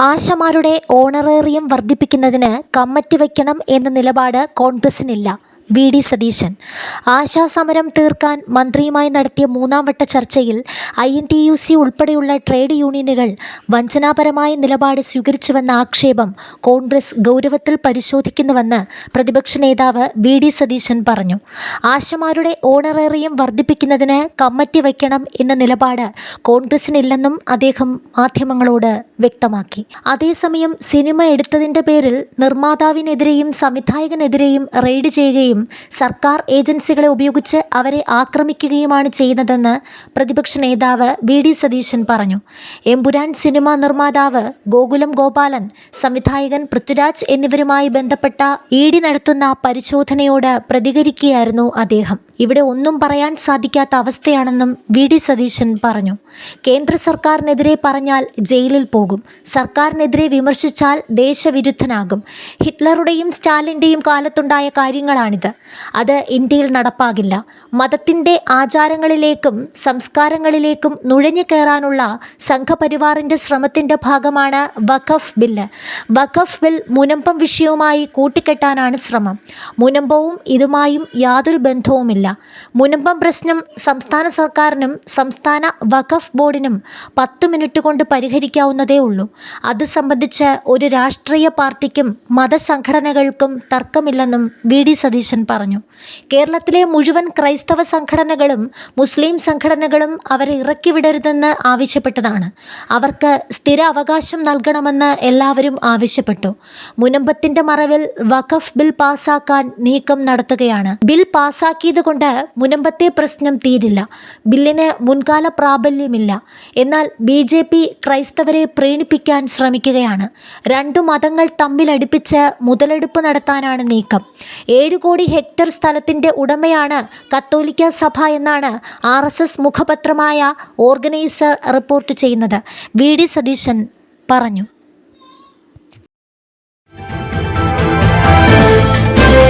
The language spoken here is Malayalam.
ആശമാരുടെ ഓണറേറിയം വർദ്ധിപ്പിക്കുന്നതിന് കമ്മിറ്റി വയ്ക്കണം എന്ന നിലപാട് കോൺഗ്രസിനില്ല. വി.ഡി. സതീശൻ ആശാസമരം തീർക്കാൻ മന്ത്രിയുമായി നടത്തിയ മൂന്നാംവട്ട ചർച്ചയിൽ INTUC ഉൾപ്പെടെയുള്ള ട്രേഡ് യൂണിയനുകൾ വഞ്ചനാപരമായ നിലപാട് സ്വീകരിച്ചുവെന്ന ആക്ഷേപം കോൺഗ്രസ് ഗൗരവത്തിൽ പരിശോധിക്കുന്നുവെന്ന് പ്രതിപക്ഷ നേതാവ് വി.ഡി. സതീശൻ പറഞ്ഞു. ആശമാരുടെ ഓണറേറിയം വർദ്ധിപ്പിക്കുന്നതിന് കമ്മിറ്റി വയ്ക്കണം എന്ന നിലപാട് കോൺഗ്രസിനില്ലെന്നും അദ്ദേഹം മാധ്യമങ്ങളോട് വ്യക്തമാക്കി. അതേസമയം സിനിമ എടുത്തതിൻ്റെ പേരിൽ നിർമ്മാതാവിനെതിരെയും സംവിധായകനെതിരെയും റെയ്ഡ് ചെയ്യുകയും സർക്കാർ ഏജൻസികളെ ഉപയോഗിച്ച് അവരെ ആക്രമിക്കുകയുമാണ് ചെയ്യുന്നതെന്ന് പ്രതിപക്ഷ നേതാവ് വി.ഡി. സതീശൻ പറഞ്ഞു. എമ്പുരാൻ സിനിമ നിർമ്മാതാവ് ഗോകുലം ഗോപാലൻ, സംവിധായകൻ പൃഥ്വിരാജ് എന്നിവരുമായി ബന്ധപ്പെട്ട ED നടത്തുന്ന പരിശോധനയോട് പ്രതികരിക്കുകയായിരുന്നു അദ്ദേഹം. ഇവിടെ ഒന്നും പറയാൻ സാധിക്കാത്ത അവസ്ഥയാണെന്നും വി.ഡി. സതീശൻ പറഞ്ഞു. കേന്ദ്ര സർക്കാരിനെതിരെ പറഞ്ഞാൽ ജയിലിൽ പോകും, സർക്കാരിനെതിരെ വിമർശിച്ചാൽ ദേശവിരുദ്ധനാകും. ഹിറ്റ്ലറുടെയും സ്റ്റാലിൻ്റെയും കാലത്തുണ്ടായ കാര്യങ്ങളാണിത്. അത് ഇന്ത്യയിൽ നടപ്പാകില്ല. മതത്തിൻ്റെ ആചാരങ്ങളിലേക്കും സംസ്കാരങ്ങളിലേക്കും നുഴഞ്ഞു കയറാനുള്ള സംഘപരിവാറിൻ്റെ ശ്രമത്തിൻ്റെ ഭാഗമാണ് വഖഫ് ബില്ല്. വഖഫ് ബിൽ മുനമ്പം വിഷയവുമായി കൂട്ടിക്കെട്ടാനാണ് ശ്രമം. മുനമ്പവും ഇതുമായും യാതൊരു ബന്ധവുമില്ല. മുനമ്പം പ്രശ്നം സംസ്ഥാന സർക്കാരിനും സംസ്ഥാന വഖഫ് ബോർഡിനും 10 മിനിറ്റ് കൊണ്ട് പരിഹരിക്കാവുന്നതേ ഉള്ളൂ. അത് സംബന്ധിച്ച് ഒരു രാഷ്ട്രീയ പാർട്ടിക്കും മതസംഘടനകൾക്കും തർക്കമില്ലെന്നും വി.ഡി. സതീശൻ പറഞ്ഞു. കേരളത്തിലെ മുഴുവൻ ക്രൈസ്തവ സംഘടനകളും മുസ്ലിം സംഘടനകളും അവരെ ഇറക്കിവിടരുതെന്ന് ആവശ്യപ്പെട്ടതാണ്. അവർക്ക് സ്ഥിര അവകാശം നൽകണമെന്ന് എല്ലാവരും ആവശ്യപ്പെട്ടു. മുനമ്പത്തിൻ്റെ മറവിൽ വഖഫ് ബിൽ പാസാക്കാൻ നീക്കം നടത്തുകയാണ്. ബിൽ പാസാക്കിയത് കൊണ്ട് മുനമ്പത്തെ പ്രശ്നം തീരില്ല. ബില്ലിന് മുൻകാല പ്രാബല്യമില്ല. എന്നാൽ BJP ക്രൈസ്തവരെ പ്രീണിപ്പിക്കാൻ ശ്രമിക്കുകയാണ്. 2 മതങ്ങൾ തമ്മിലടിപ്പിച്ച് മുതലെടുപ്പ് നടത്താനാണ് നീക്കം. 7 കോടി ഹെക്ടർ സ്ഥലത്തിൻ്റെ ഉടമയാണ് കത്തോലിക്ക സഭ എന്നാണ് RSS മുഖപത്രമായ ഓർഗനൈസർ റിപ്പോർട്ട് ചെയ്യുന്നത്. വി.ഡി. സതീശൻ പറഞ്ഞു.